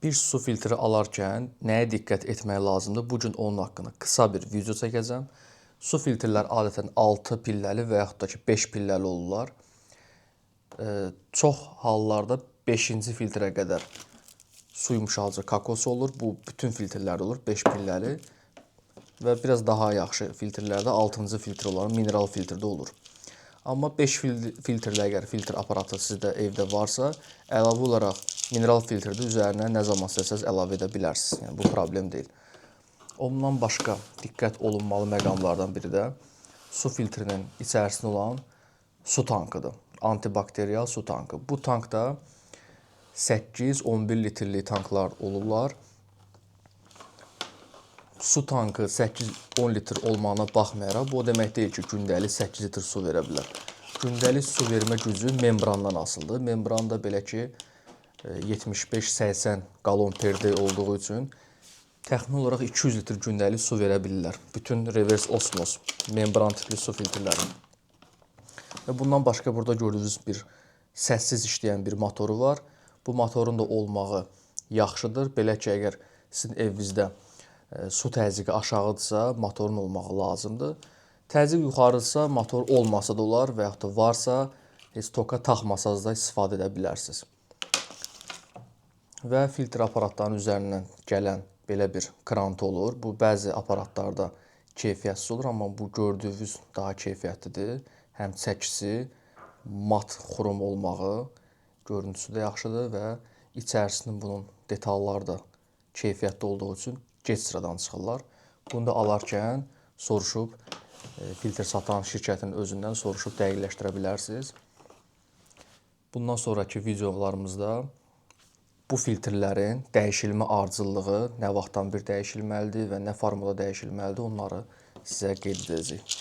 Bir su filtri alarkən nəyə diqqət etmək lazımdır? Bu gün onun haqqında qısa bir video çəkəcəm. Su filtrlər adətən 6 pilləli və yaxud da ki 5 pilləli olurlar. Çox hallarda 5-ci filtrə qədər su yumşalcı kakos olur. Bu bütün filtrlərdə olur, 5 pilləli. Və biraz daha yaxşı filtrlərdə 6-cı filtr olan mineral filtrdə olur. Amma 5 filtrli əgər filtr aparatı sizdə evdə varsa, əlavə olaraq mineral filtrdə üzərinə nə zaman istəsəz əlavə edə bilərsiniz. Yəni bu problem deyil. Ondan başqa diqqət olunmalı məqamlardan biri də su filtrinin içərisində olan su tankıdır. Antibakterial su tankı. Bu tankda 8-11 litrlik tanklar olurlar. Su tankı 8-10 litr olmağına baxmayaraq, bu o demək deyil ki, gündəlik 8 litr su verə bilər. Gündəlik su vermə gücü membrandan asılıdır. Membranda belə ki, 75-80 qalon per day olduğu üçün təxmini olaraq 200 litr gündəlik su verə bilirlər. Bütün reverse osmos, membran tipli su filtrləri. Və bundan başqa burada gördüyünüz bir səssiz işləyən bir motoru var. Bu motorun da olmağı yaxşıdır. Belə ki, əgər sizin evinizdə su təzyiqi aşağıdırsa, motorun olmağı lazımdır. Təzyiq yuxarıdırsa, motor olmasa da olar və yaxud da varsa, heç toka taxmasanız da istifadə edə bilərsiniz. Və filtr aparatlarının üzərindən gələn belə bir krantı olur. Bu bəzi aparatlarda keyfiyyətsiz olur, amma bu gördüyünüz daha keyfiyyətlidir. Həm çəkisi, mat xrom olmağı, görüntüsü də yaxşıdır və içərisinin bunun detalları da keyfiyyətli olduğu üçün gec sıradan çıxırlar. Bunu da alarkən soruşub, filtr satan şirkətin özündən soruşub dəqiqləşdirə bilərsiniz. Bundan sonraki videolarımızda bu filtrlərin dəyişilmə ardıcıllığı nə vaxtdan bir dəyişilməlidir və nə formada dəyişilməlidir, onları sizə qeyd edəcəyik.